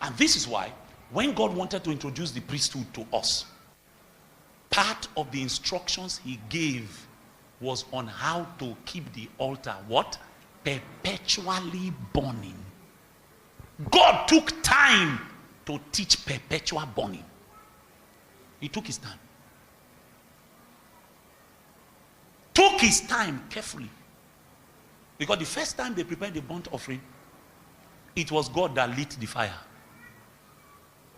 And this is why, when God wanted to introduce the priesthood to us, part of the instructions he gave was on how to keep the altar, what? Perpetually burning. God took time to teach perpetual burning. He took his time. Took his time carefully. Because the first time they prepared the burnt offering, it was God that lit the fire.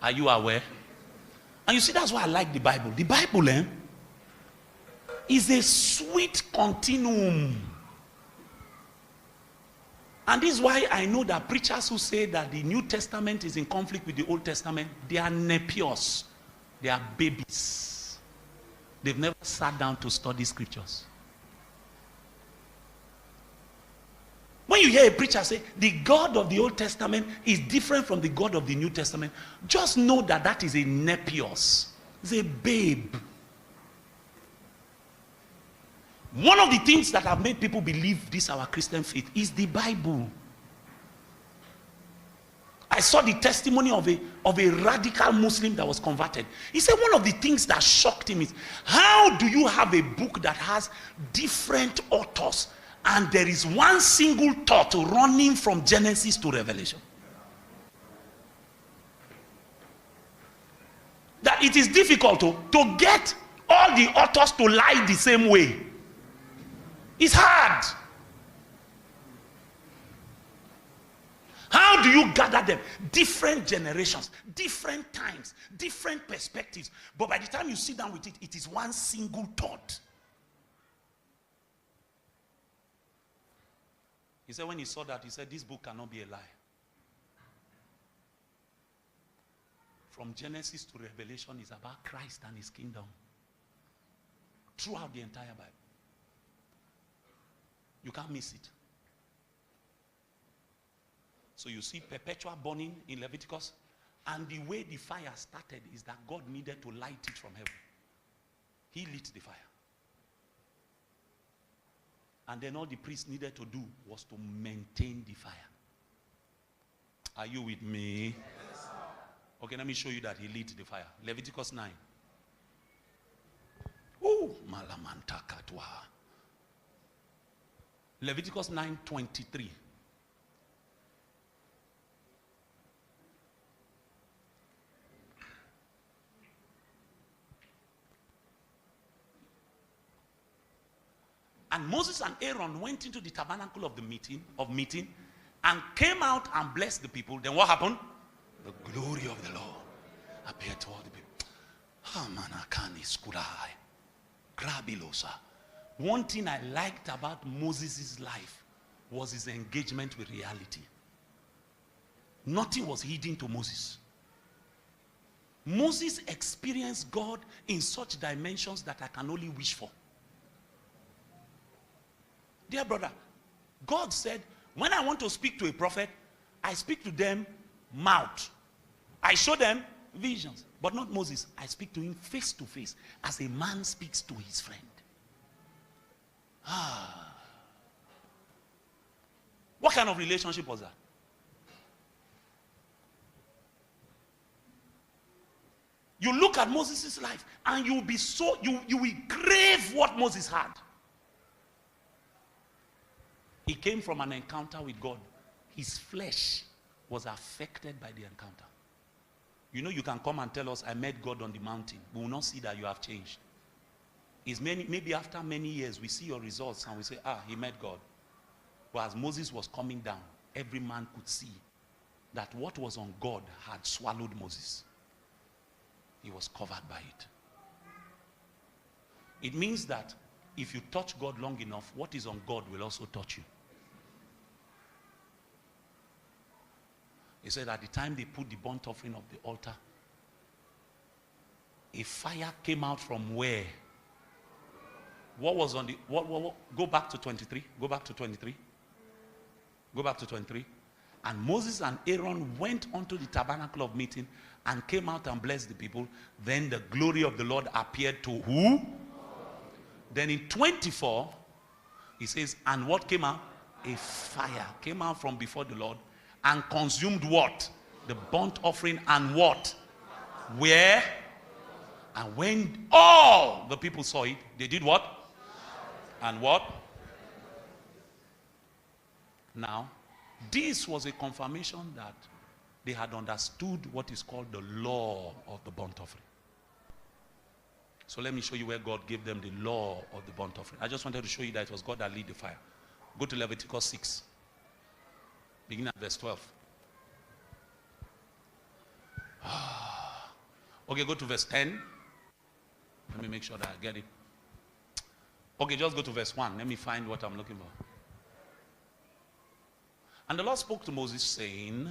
Are you aware? And you see, that's why I like the Bible. The Bible is a sweet continuum. And this is why I know that preachers who say that the New Testament is in conflict with the Old Testament, they are nepios. They are babies. They've never sat down to study scriptures. When you hear a preacher say, the God of the Old Testament is different from the God of the New Testament, just know that that is a nepios. It's a babe. One of the things that have made people believe this our Christian faith is the Bible. I saw the testimony of a radical Muslim that was converted. He said one of the things that shocked him is, how do you have a book that has different authors and there is one single thought running from Genesis to Revelation? That it is difficult to get all the authors to lie the same way. It's hard. How do you gather them? Different generations, different times, different perspectives. But by the time you sit down with it, it is one single thought. He said when he saw that, he said, this book cannot be a lie. From Genesis to Revelation is about Christ and his kingdom. Throughout the entire Bible. You can't miss it. So you see perpetual burning in Leviticus. And the way the fire started is that God needed to light it from heaven. He lit the fire. And then all the priest needed to do was to maintain the fire. Are you with me? Yes. Okay, let me show you that he lit the fire. Leviticus 9. Oh, malamanta katwa. Leviticus 9:23. And Moses and Aaron went into the tabernacle of the meeting and came out and blessed the people. Then what happened? The glory of the Lord appeared to all the people. One thing I liked about Moses' life was his engagement with reality. Nothing was hidden to Moses. Moses experienced God in such dimensions that I can only wish for. Dear brother, God said, when I want to speak to a prophet, I speak to them mouth. I show them visions. But not Moses. I speak to him face to face, as a man speaks to his friend. What kind of relationship was that? You look at Moses' life and you will be so, you will crave what Moses had. He came from an encounter with God. His flesh was affected by the encounter. You know, you can come and tell us, I met God on the mountain. We will not see that you have changed. It's maybe after many years, we see your results and we say, he met God. But as Moses was coming down, every man could see that what was on God had swallowed Moses. He was covered by it. It means that if you touch God long enough, what is on God will also touch you. He said at the time they put the burnt offering of the altar, a fire came out from where? What was on the, go back to 23, go back to 23. Go back to 23. And Moses and Aaron went onto the tabernacle of meeting and came out and blessed the people. Then the glory of the Lord appeared to who? Then in 24, he says, and what came out? A fire came out from before the Lord and consumed what? The burnt offering and what? Where? And when all the people saw it, they did what? And what? Now, this was a confirmation that they had understood what is called the law of the burnt offering. So let me show you where God gave them the law of the burnt offering. I just wanted to show you that it was God that lit the fire. Go to Leviticus 6. Begin at verse 12. Okay, go to verse 10. Let me make sure that I get it. Okay, just go to verse 1. Let me find what I'm looking for. And the Lord spoke to Moses saying,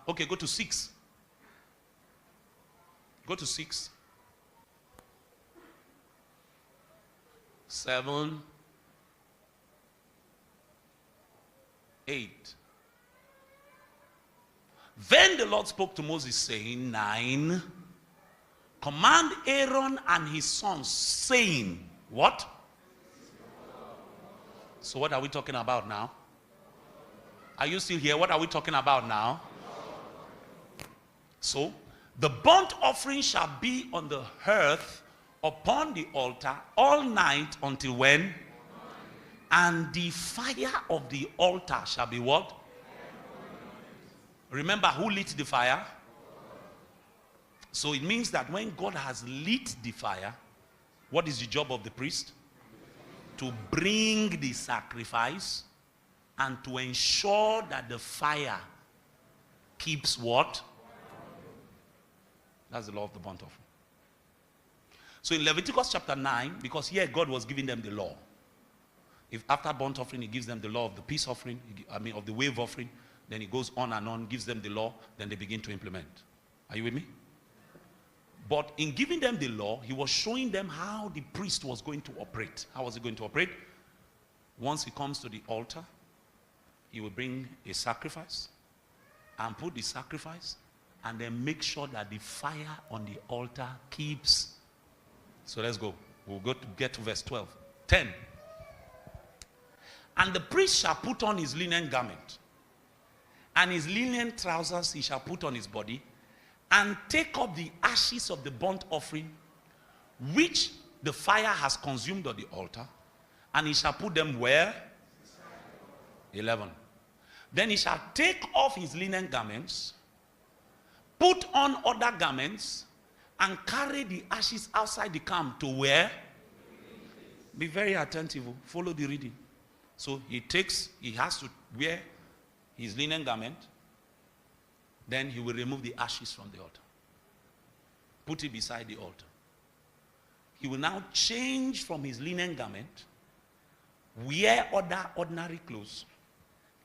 okay, go to 6. Go to 6. 7. 8. Then the Lord spoke to Moses saying, 9. Command Aaron and his sons, saying, what? So what are we talking about now? Are you still here? What are we talking about now? So, the burnt offering shall be on the hearth upon the altar all night until when? And the fire of the altar shall be what? Remember who lit the fire? So it means that when God has lit the fire, what is the job of the priest? To bring the sacrifice and to ensure that the fire keeps what? That's the law of the burnt offering. So in Leviticus chapter 9, because here God was giving them the law. If after burnt offering, he gives them the law of the peace offering, of the wave offering, then he goes on, gives them the law, then they begin to implement. Are you with me? But in giving them the law, he was showing them how the priest was going to operate. How was he going to operate? Once he comes to the altar, he will bring a sacrifice and put the sacrifice and then make sure that the fire on the altar keeps. So let's go. We'll get to verse 12. 10. And the priest shall put on his linen garment, and his linen trousers he shall put on his body, and take up the ashes of the burnt offering, which the fire has consumed on the altar, and he shall put them where? 11. Then he shall take off his linen garments, put on other garments, and carry the ashes outside the camp to where? Be very attentive. Follow the reading. So he has to wear his linen garment. Then he will remove the ashes from the altar. Put it beside the altar. He will now change from his linen garment, wear other ordinary clothes,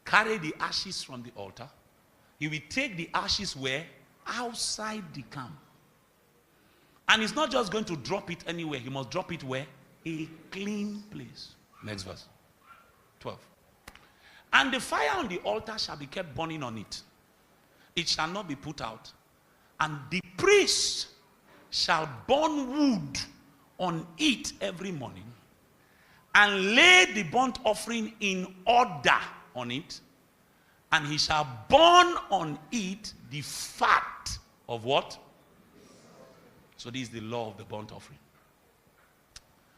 carry the ashes from the altar. He will take the ashes where? Outside the camp. And he's not just going to drop it anywhere. He must drop it where? A clean place. Next verse. 12. And the fire on the altar shall be kept burning on it. It shall not be put out. And the priest shall burn wood on it every morning, and lay the burnt offering in order on it, and he shall burn on it the fat of what? So this is the law of the burnt offering.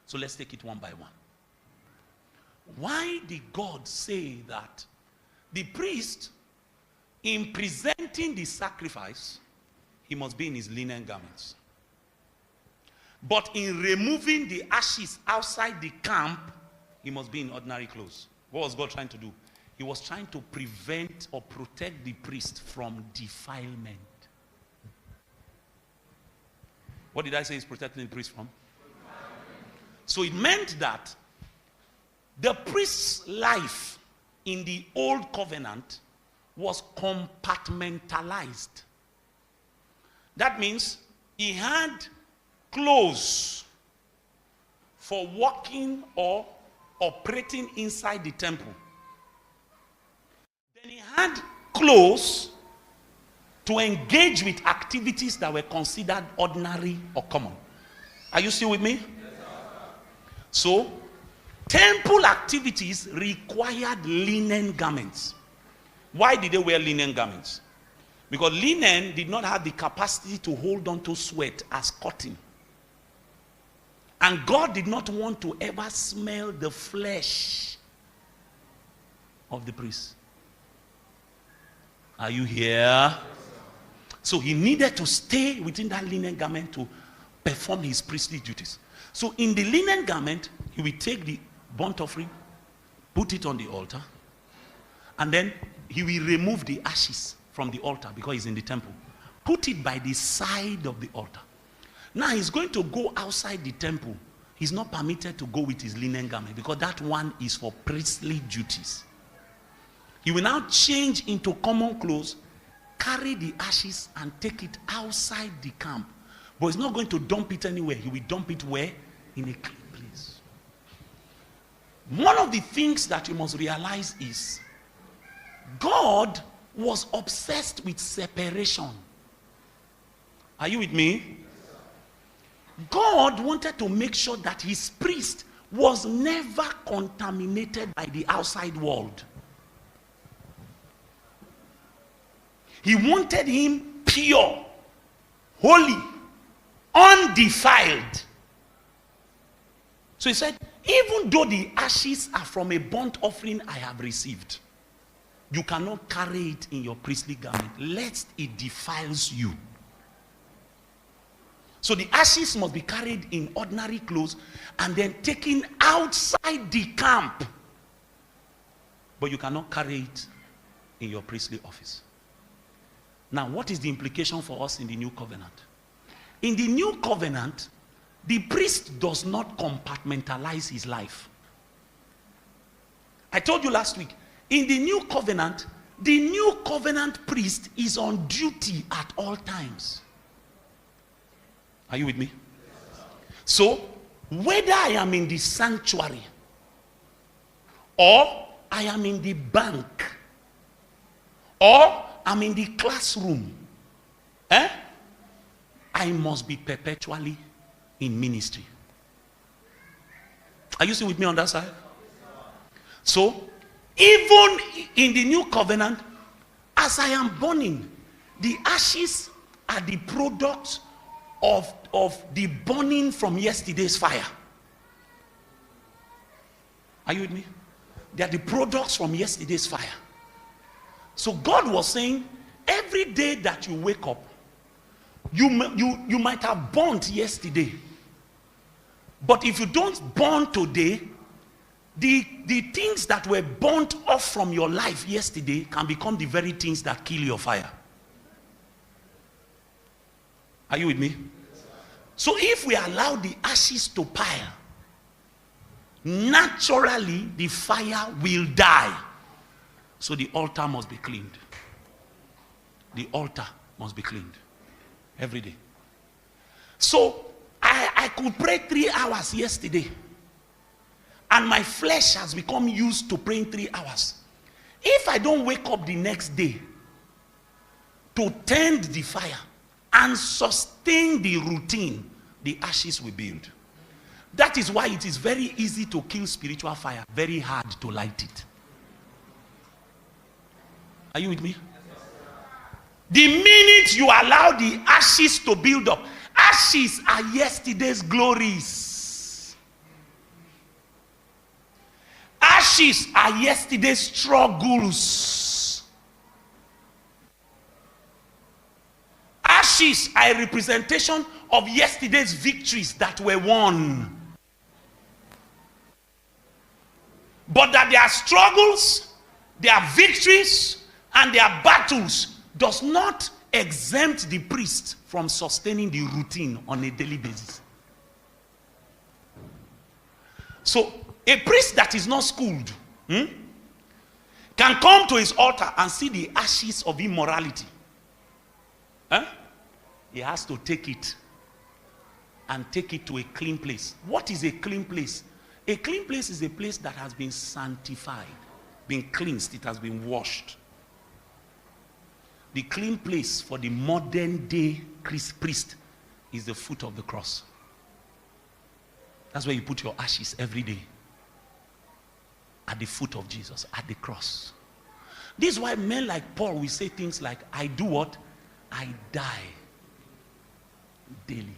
So let's take it one by one. Why did God say that the priest, in presenting the sacrifice, he must be in his linen garments? But in removing the ashes outside the camp, he must be in ordinary clothes. What was God trying to do? He was trying to prevent or protect the priest from defilement. What did I say he's protecting the priest from? So it meant that the priest's life in the old covenant was compartmentalized. That means he had clothes for working or operating inside the temple. Then he had clothes to engage with activities that were considered ordinary or common. Are you still with me? Yes, so, temple activities required linen garments. Why did they wear linen garments? Because linen did not have the capacity to hold on to sweat as cotton. And God did not want to ever smell the flesh of the priest. Are you here? So he needed to stay within that linen garment to perform his priestly duties. So in the linen garment, he will take the burnt offering, put it on the altar, and then he will remove the ashes from the altar because he's in the temple. Put it by the side of the altar. Now he's going to go outside the temple. He's not permitted to go with his linen garment because that one is for priestly duties. He will now change into common clothes, carry the ashes and take it outside the camp. But he's not going to dump it anywhere. He will dump it where? In a clean place. One of the things that you must realize is God was obsessed with separation. Are you with me? God wanted to make sure that his priest was never contaminated by the outside world. He wanted him pure, holy, undefiled. So he said, even though the ashes are from a burnt offering I have received, you cannot carry it in your priestly garment, lest it defiles you. So the ashes must be carried in ordinary clothes and then taken outside the camp. But you cannot carry it in your priestly office. Now, what is the implication for us in the new covenant? In the new covenant, the priest does not compartmentalize his life. I told you last week, in the new covenant priest is on duty at all times. Are you with me? So, whether I am in the sanctuary or I am in the bank or I'm in the classroom, I must be perpetually in ministry. Are you still with me on that side? So, even in the new covenant, as I am burning, the ashes are the product of the burning from yesterday's fire. Are you with me? They are the products from yesterday's fire. So God was saying, every day that you wake up, you might have burnt yesterday. But if you don't burn today, the things that were burnt off from your life yesterday can become the very things that kill your fire. Are you with me? So if we allow the ashes to pile, naturally the fire will die. So the altar must be cleaned. The altar must be cleaned every day. So I could pray 3 hours yesterday, and my flesh has become used to praying 3 hours. If I don't wake up the next day to tend the fire and sustain the routine, the ashes will build. That is why it is very easy to kill spiritual fire, very hard to light it. Are you with me? The minute you allow the ashes to build up, ashes are yesterday's glories. Ashes are yesterday's struggles. Ashes are a representation of yesterday's victories that were won. But that their struggles, their victories, and their battles does not exempt the priest from sustaining the routine on a daily basis. So, a priest that is not schooled can come to his altar and see the ashes of immorality. He has to take it and take it to a clean place. What is a clean place? A clean place is a place that has been sanctified, been cleansed, it has been washed. The clean place for the modern day priest is the foot of the cross. That's where you put your ashes every day. At the foot of Jesus, at the cross. This is why men like Paul will say things like, I do what? I die daily.